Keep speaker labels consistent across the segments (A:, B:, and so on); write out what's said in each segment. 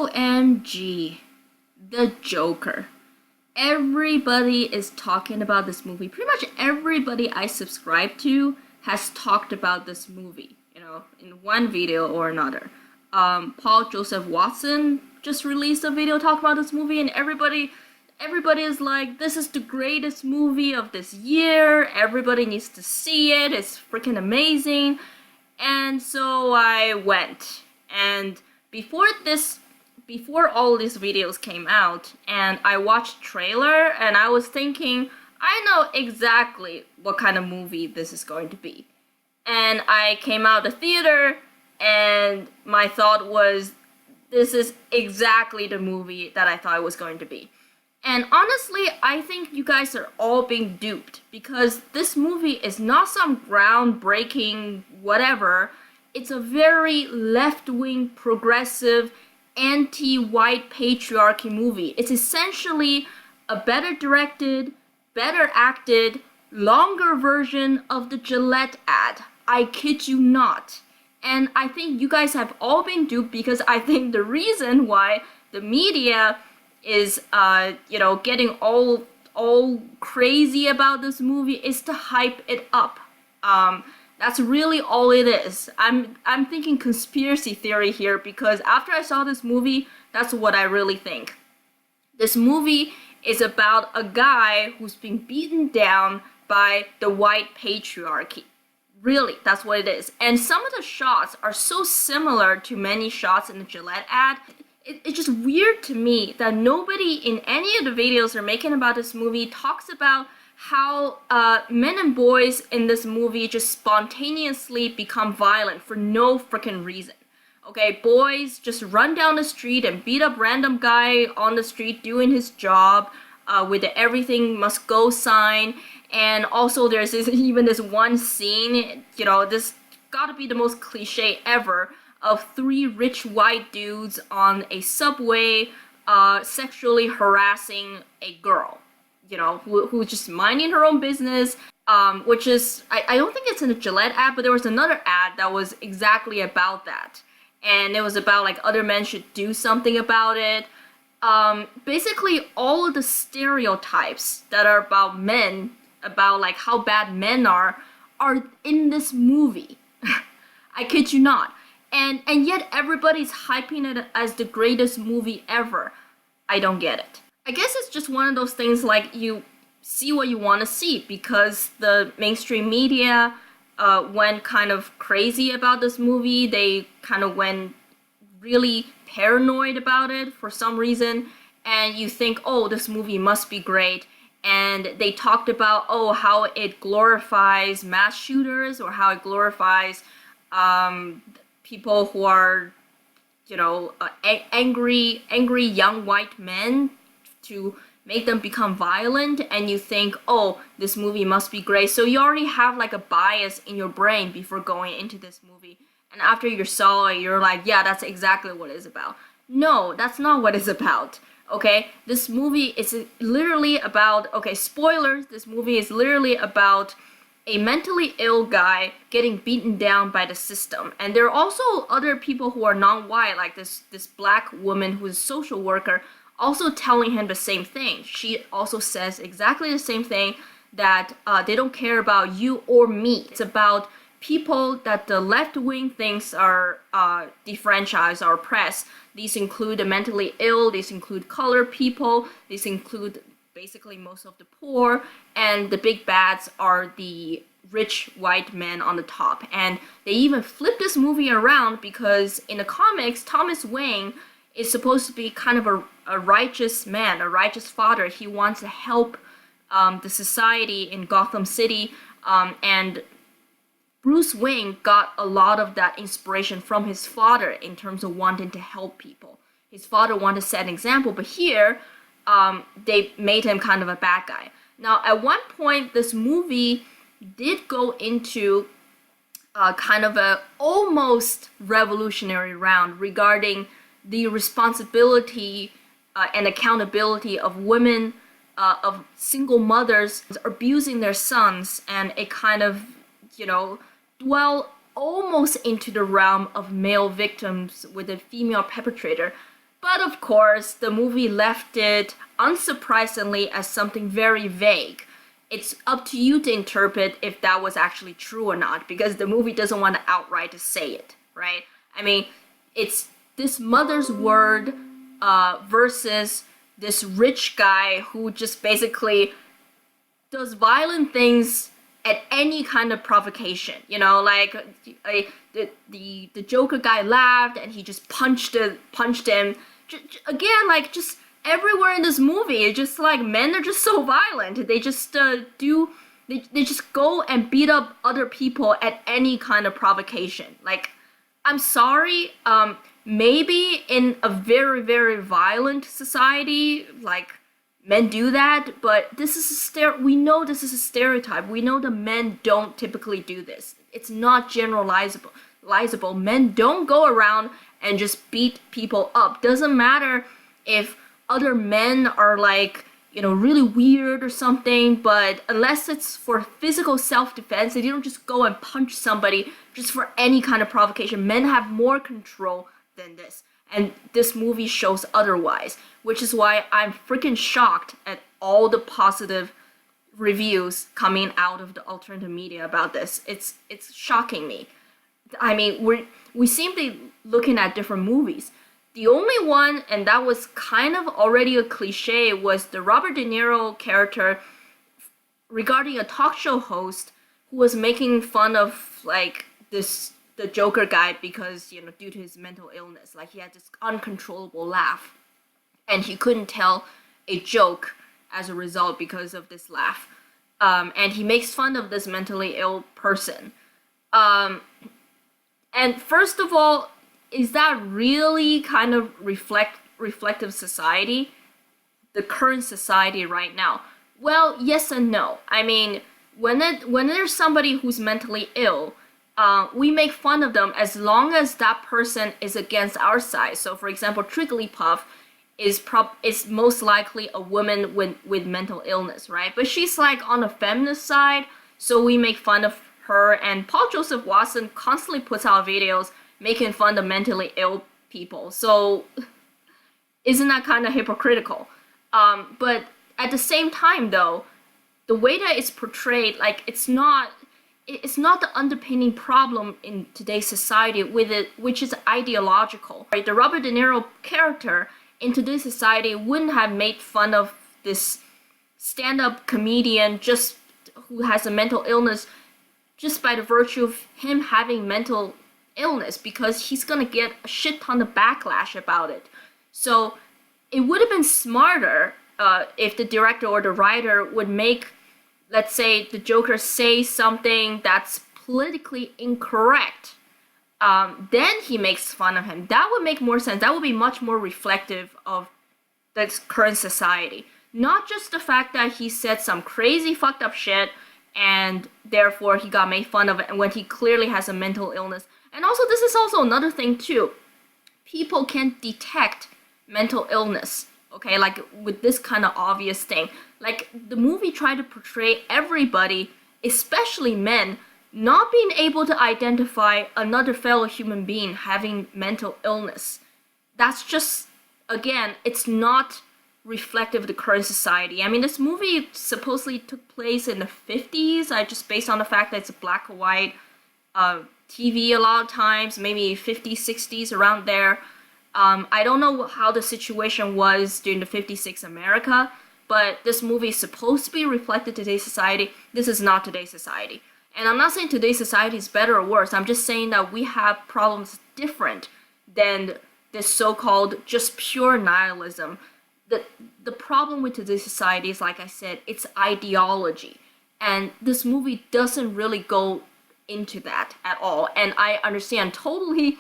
A: OMG, the Joker. Everybody is talking about this movie. Pretty much everybody I subscribe to has talked about this movie, in one video or another. Paul Joseph Watson just released a video talking about this movie, and everybody is like, this is the greatest movie of this year. Everybody needs to see it. It's freaking amazing. And so I went, and before all these videos came out, and I watched trailer, and I was thinking, I know exactly what kind of movie this is going to be. And I came out of the theater, and my thought was, this is exactly the movie that I thought it was going to be. And honestly, I think you guys are all being duped, because this movie is not some groundbreaking whatever. It's a very left-wing, progressive, anti-white patriarchy movie. It's essentially a better directed, better acted, longer version of the Gilette ad. I kid you not. And I think you guys have all been duped, because I think the reason why the media is getting all crazy about this movie is to hype it up. That's really all it is. I'm thinking conspiracy theory here, because after I saw this movie, that's what I really think. This movie is about a guy who's been beaten down by the white patriarchy. Really, that's what it is. And some of the shots are so similar to many shots in the Gillette ad. It's just weird to me that nobody in any of the videos they're making about this movie talks about how men and boys in this movie just spontaneously become violent for no freaking reason. Okay, boys just run down the street and beat up random guy on the street doing his job with the everything must go sign. And also there's even this one scene, this gotta be the most cliche ever, of three rich white dudes on a subway sexually harassing a girl, who's just minding her own business, which is, I don't think it's in a Gillette ad, but there was another ad that was exactly about that. And it was about, like, other men should do something about it. Basically, all of the stereotypes that are about men, about, like, how bad men are in this movie. I kid you not. And yet everybody's hyping it as the greatest movie ever. I don't get it. I guess it's just one of those things, like, you see what you want to see, because the mainstream media went kind of crazy about this movie. They kind of went really paranoid about it for some reason, and you think, oh, this movie must be great. And they talked about, oh, how it glorifies mass shooters, or how it glorifies people who are, angry young white men, to make them become violent. And you think, oh, this movie must be great. So you already have, like, a bias in your brain before going into this movie. And after you saw it, you're like, yeah, that's exactly what it's about. No, that's not what it's about. Okay, this movie is literally about, okay, spoilers, this movie is literally about a mentally ill guy getting beaten down by the system. And there are also other people who are non-white, like this black woman who's a social worker, also telling him the same thing. She also says exactly the same thing, that they don't care about you or me. It's about people that the left wing thinks are defranchised or oppressed. These include the mentally ill, these include colored people, these include basically most of the poor, and the big bads are the rich white men on the top. And they even flip this movie around, because in the comics, Thomas Wayne is supposed to be kind of a righteous man, a righteous father. He wants to help the society in Gotham City, and Bruce Wayne got a lot of that inspiration from his father in terms of wanting to help people. His father wanted to set an example, but here they made him kind of a bad guy. Now, at one point, this movie did go into kind of a almost revolutionary round regarding the responsibility and accountability of women, of single mothers abusing their sons, and it kind of, dwell almost into the realm of male victims with a female perpetrator. But of course, the movie left it, unsurprisingly, as something very vague. It's up to you to interpret if that was actually true or not, because the movie doesn't want to outright say it, right? I mean, it's this mother's word versus this rich guy who just basically does violent things at any kind of provocation. You know, like the Joker guy laughed and he just punched him. Again, like just everywhere in this movie, it's just like men are just so violent. They just they just go and beat up other people at any kind of provocation. Like, I'm sorry, maybe in a very, very violent society, like, men do that, but this is we know this is a stereotype. We know that men don't typically do this. It's not generalizable. Men don't go around and just beat people up. Doesn't matter if other men are like, you know, really weird or something, but unless it's for physical self-defense, they don't just go and punch somebody just for any kind of provocation. Men have more control than this. And this movie shows otherwise, which is why I'm freaking shocked at all the positive reviews coming out of the alternative media about this. It's shocking me. I mean, we seem to be looking at different movies. The only one, and that was kind of already a cliche, was the Robert De Niro character regarding a talk show host who was making fun of like the Joker guy because, you know, due to his mental illness, like he had this uncontrollable laugh and he couldn't tell a joke as a result because of this laugh. And he makes fun of this mentally ill person. And first of all, is that really kind of reflective society? The current society right now? Well, yes and no. I mean, when there's somebody who's mentally ill, we make fun of them as long as that person is against our side. So, for example, Trigglypuff is most likely a woman with mental illness, right? But she's like on the feminist side, so we make fun of her. And Paul Joseph Watson constantly puts out videos making fun of mentally ill people. So, isn't that kind of hypocritical? But at the same time, though, the way that it's portrayed, like it's not the underpinning problem in today's society with it, which is ideological. Right? The Robert De Niro character in today's society wouldn't have made fun of this stand-up comedian just who has a mental illness just by the virtue of him having mental illness, because he's gonna get a shit ton of backlash about it. So it would have been smarter if the director or the writer would make, let's say, the Joker say something that's politically incorrect, then he makes fun of him. That would make more sense. That would be much more reflective of the current society. Not just the fact that he said some crazy fucked up shit and therefore he got made fun of it, and when he clearly has a mental illness. And also, this is also another thing too. People can detect mental illness, okay, like with this kind of obvious thing. Like, the movie tried to portray everybody, especially men, not being able to identify another fellow human being having mental illness. That's just, again, it's not reflective of the current society. I mean, this movie supposedly took place in the 50s, just based on the fact that it's a black and white TV a lot of times, maybe 50s, 60s, around there. I don't know how the situation was during the 56 America, but this movie is supposed to be reflected today's society. This is not today's society. And I'm not saying today's society is better or worse. I'm just saying that we have problems different than this so-called just pure nihilism. The problem with today's society is, like I said, it's ideology. And this movie doesn't really go into that at all. And I understand totally,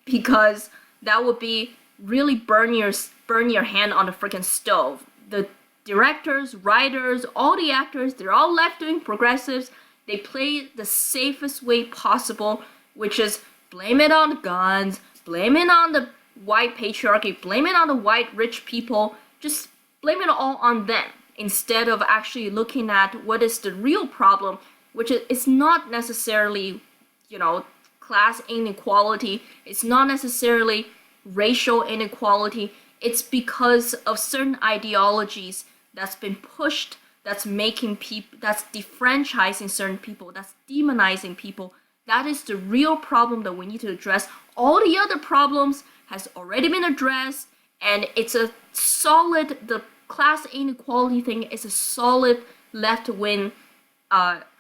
A: because that would be really burn your hand on the freaking stove. The directors, writers, all the actors, they're all left-wing progressives. They play the safest way possible, which is blame it on the guns, blame it on the white patriarchy, blame it on the white rich people, just blame it all on them, instead of actually looking at what is the real problem, which is it's not necessarily, you know, class inequality. It's not necessarily racial inequality, it's because of certain ideologies that's been pushed, that's making people, that's defranchising certain people, that's demonizing people. That is the real problem that we need to address. All the other problems has already been addressed, and it's a solid, the class inequality thing is a solid left-wing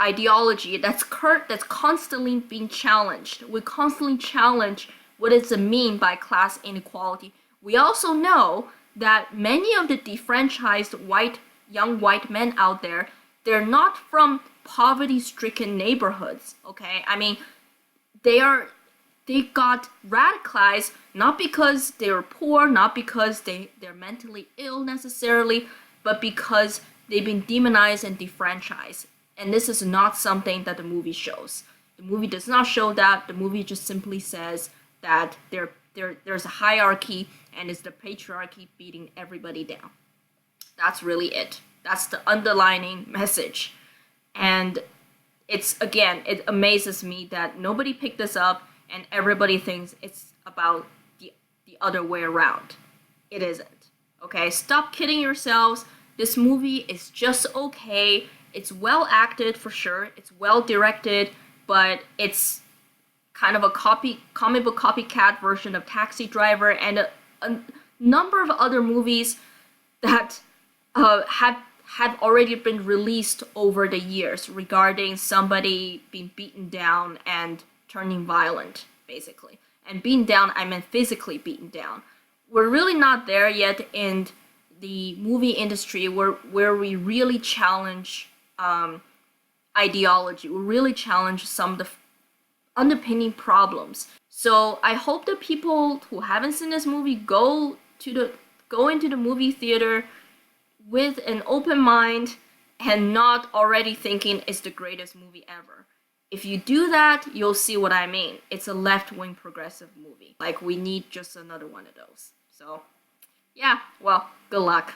A: ideology that's constantly being challenged. We constantly challenge what does it mean by class inequality. We also know that many of the defranchised young white men out there, they're not from poverty-stricken neighborhoods. Okay, I mean, they got radicalized not because they were poor, not because they're mentally ill necessarily, but because they've been demonized and defranchised. And this is not something that the movie shows. The movie does not show that. The movie just simply says that there's a hierarchy and it's the patriarchy beating everybody down. That's really it. That's the underlining message. And it's, again, it amazes me that nobody picked this up and everybody thinks it's about the other way around. It isn't. Okay, stop kidding yourselves. This movie is just okay. It's well acted for sure. It's well directed, but it's kind of a comic book copycat version of Taxi Driver and a number of other movies that have already been released over the years regarding somebody being beaten down and turning violent, basically. And beaten down, I meant physically beaten down. We're really not there yet in the movie industry where we really challenge ideology. We really challenge some of the underpinning problems. So I hope that people who haven't seen this movie go into the movie theater with an open mind and not already thinking it's the greatest movie ever. If you do that, you'll see what I mean. It's a left-wing progressive movie. Like, we need just another one of those. So, yeah, well, good luck.